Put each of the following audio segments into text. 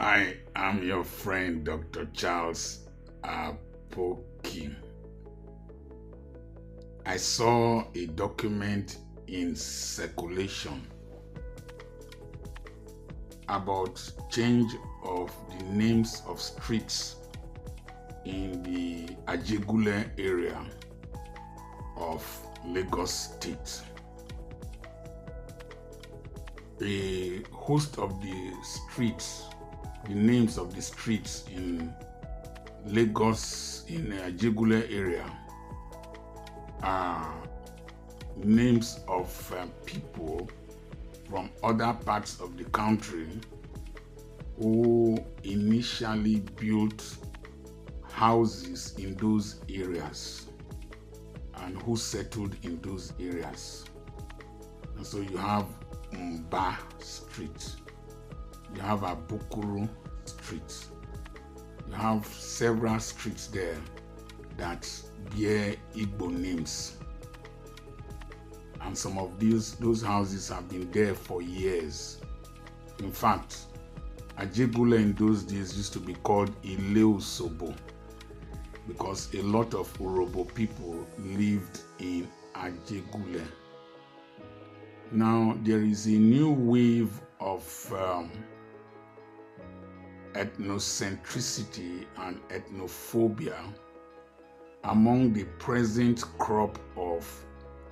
I am your friend, Dr. Charles Apoki. I saw a document in circulation about change of the names of streets in the Ajegunle area of Lagos State. A host of the streets, the names of the streets in Lagos, in the Ajegunle area, are names of people from other parts of the country who initially built houses in those areas and who settled in those areas. And so you have Mba Street, you have Abukuru Street, you have several streets there that bear Igbo names. And some of those houses have been there for years. In fact, Ajegunle in those days used to be called Ileusobo because a lot of Urobo people lived in Ajegunle. Now, there is a new wave of ethnocentricity and ethnophobia among the present crop of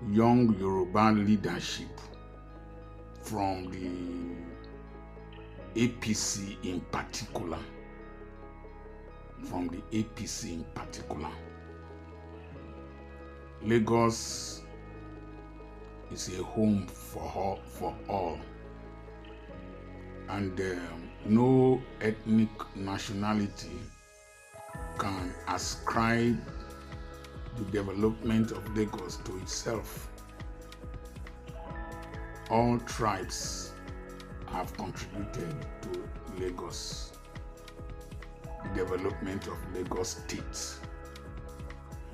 young Yoruba leadership from the APC in particular. Lagos is a home for all, and no ethnic nationality can ascribe the development of Lagos to itself. All tribes have contributed to Lagos, the development of Lagos State.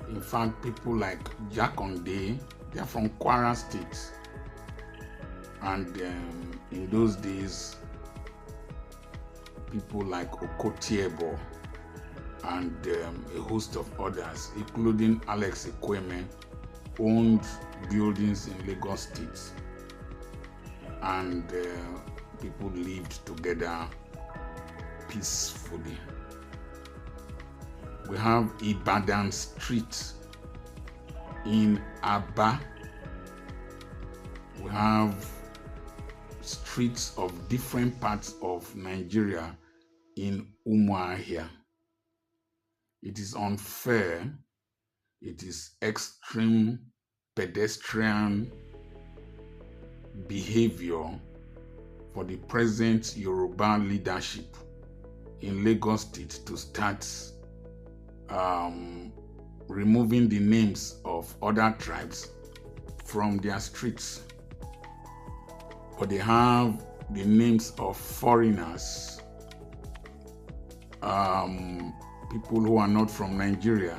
In fact, people like Ajegunle, they are from Kwara State, and in those days, people like Okotiebo and a host of others, including Alex Ekweme, owned buildings in Lagos State, and people lived together peacefully. We have Ibadan Street in Aba. We have streets of different parts of Nigeria in Umuahia. It is unfair, it is extreme pedestrian behavior for the present Yoruba leadership in Lagos State to start removing the names of other tribes from their streets. But they have the names of foreigners, people who are not from Nigeria.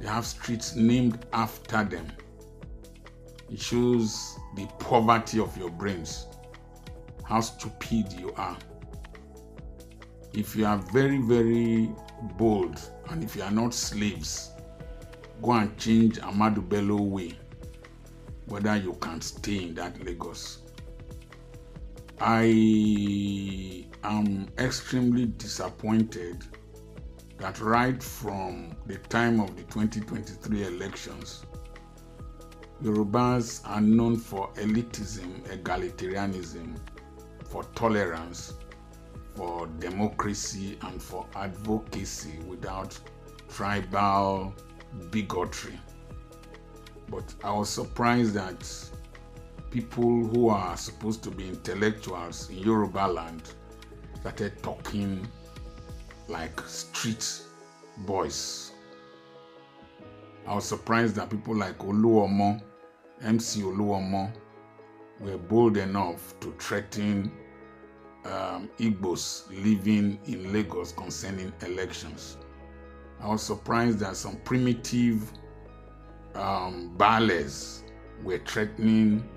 They have streets named after them. It shows the poverty of your brains, how stupid you are. If you are very, very bold, and if you are not slaves, go and change Ahmadu Bello way, whether you can stay in that Lagos. I am extremely disappointed that right from the time of the 2023 elections, Yorubas are known for elitism, egalitarianism, for tolerance, for democracy, and for advocacy without tribal bigotry. But I was surprised that people who are supposed to be intellectuals in Yoruba land started talking like street boys. I was surprised that people like Oluomo, MC Oluomo, were bold enough to threaten Igbos living in Lagos concerning elections. I was surprised that some primitive Baales were threatening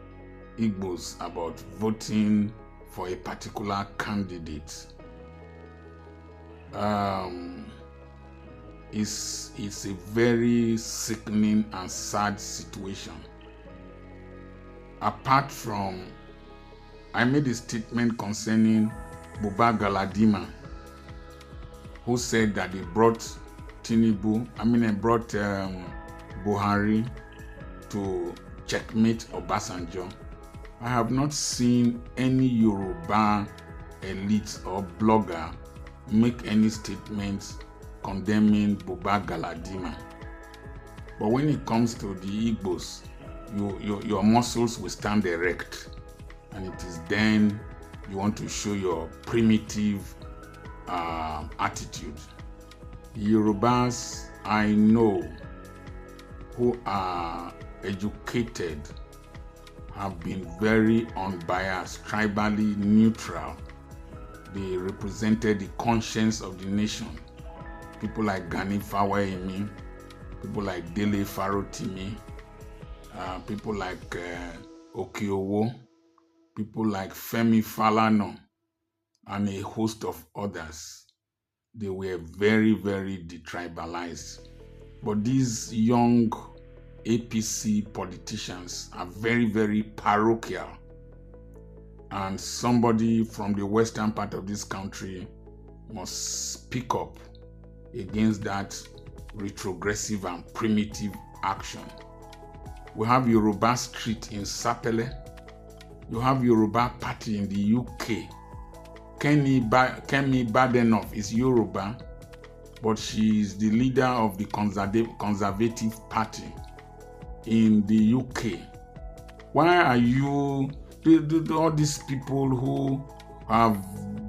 Igbos about voting for a particular candidate. It's a very sickening and sad situation. Apart from, I made a statement concerning Buba Galadima, who said that they brought Buhari to checkmate Obasanjo. I have not seen any Yoruba elite or blogger make any statements condemning Buba Galadima. But when it comes to the Igbos, your muscles will stand erect, and it is then you want to show your primitive attitude. The Yorubas I know who are educated have been very unbiased, tribally neutral. They represented the conscience of the nation. People like Gani Fawehinmi, people like Dele Farotimi, people like Okiowo, people like Femi Falana, and a host of others. They were very, very detribalized. But these young APC politicians are very, very parochial. And somebody from the western part of this country must speak up against that retrogressive and primitive action. We have Yoruba Street in Sapele. You have Yoruba Party in the UK. Kemi Badenoch is Yoruba, but she is the leader of the Conservative Party in the UK. Why are you, all these people who have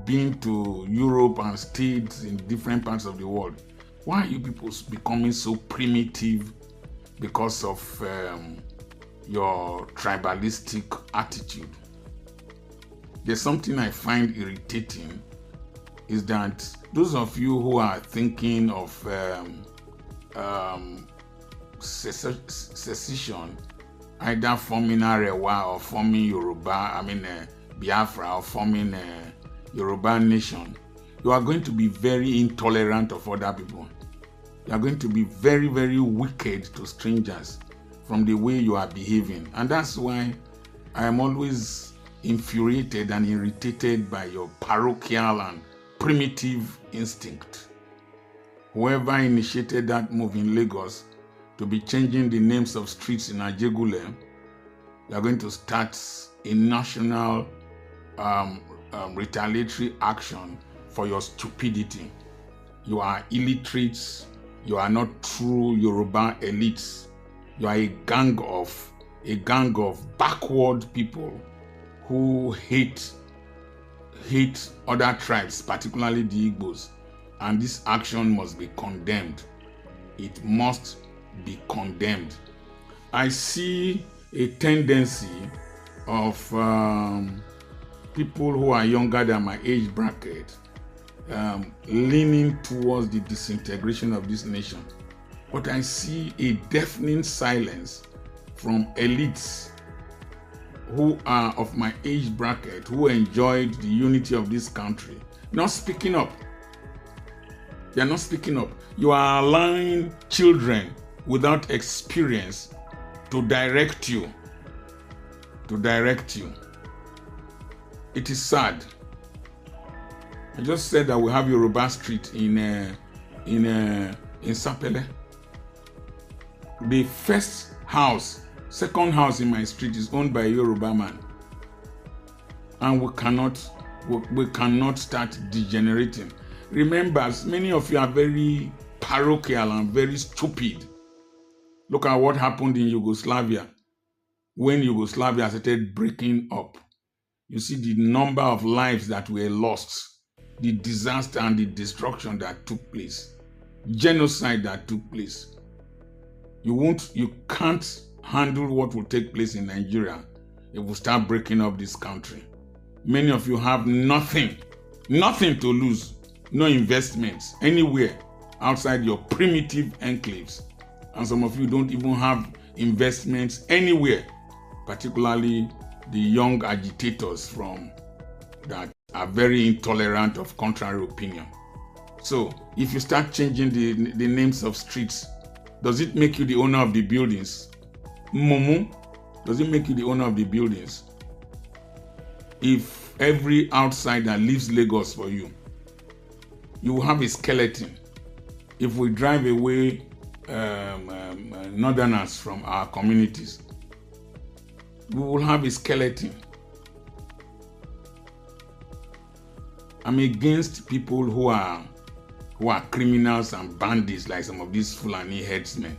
been to Europe and stayed in different parts of the world, why are you people becoming so primitive because of your tribalistic attitude? There's something I find irritating, is that those of you who are thinking of secession, either forming Arewa or forming Yoruba, Biafra, or forming Yoruba nation, you are going to be very intolerant of other people. You are going to be very, very wicked to strangers from the way you are behaving. And that's why I am always infuriated and irritated by your parochial and primitive instinct. Whoever initiated that move in Lagos to be changing the names of streets in Ajegunle, you are going to start a national retaliatory action for your stupidity. You are illiterates. You are not true Yoruba elites. You are a gang of backward people who hate other tribes, particularly the Igbos. And this action must be condemned. It must be condemned. I see a tendency of people who are younger than my age bracket leaning towards the disintegration of this nation. But I see a deafening silence from elites who are of my age bracket, who enjoyed the unity of this country, not speaking up. They are not speaking up. You are allowing children without experience to direct you. It is sad. I just said that we have Yoruba Street in Sapele. The first house, second house in my street is owned by a Yoruba man, and we cannot start degenerating. Remember, many of you are very parochial and very stupid. Look at what happened in Yugoslavia when Yugoslavia started breaking up. You see the number of lives that were lost, the disaster and the destruction that took place, genocide that took place. You can't handle what will take place in Nigeria if we start breaking up this country. Many of you have nothing to lose, no investments anywhere outside your primitive enclaves. And some of you don't even have investments anywhere, particularly the young agitators from that are very intolerant of contrary opinion. So if you start changing the names of streets, does it make you the owner of the buildings? Mumu, does it make you the owner of the buildings? If every outsider leaves Lagos for you, you will have a skeleton. If we drive away northerners from our communities, we will have a skeleton. I'm against people who are criminals and bandits, like some of these Fulani headsmen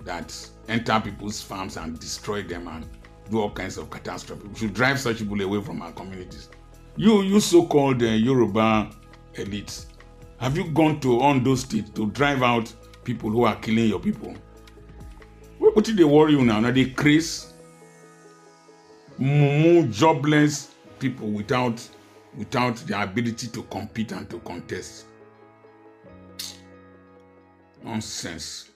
that enter people's farms and destroy them and do all kinds of catastrophe. We should drive such people away from our communities. You so-called Yoruba elites, have you gone to Ondo State to drive out people who are killing your people? What did they worry you now? Now they craze, mumu, jobless people without the ability to compete and to contest. Nonsense.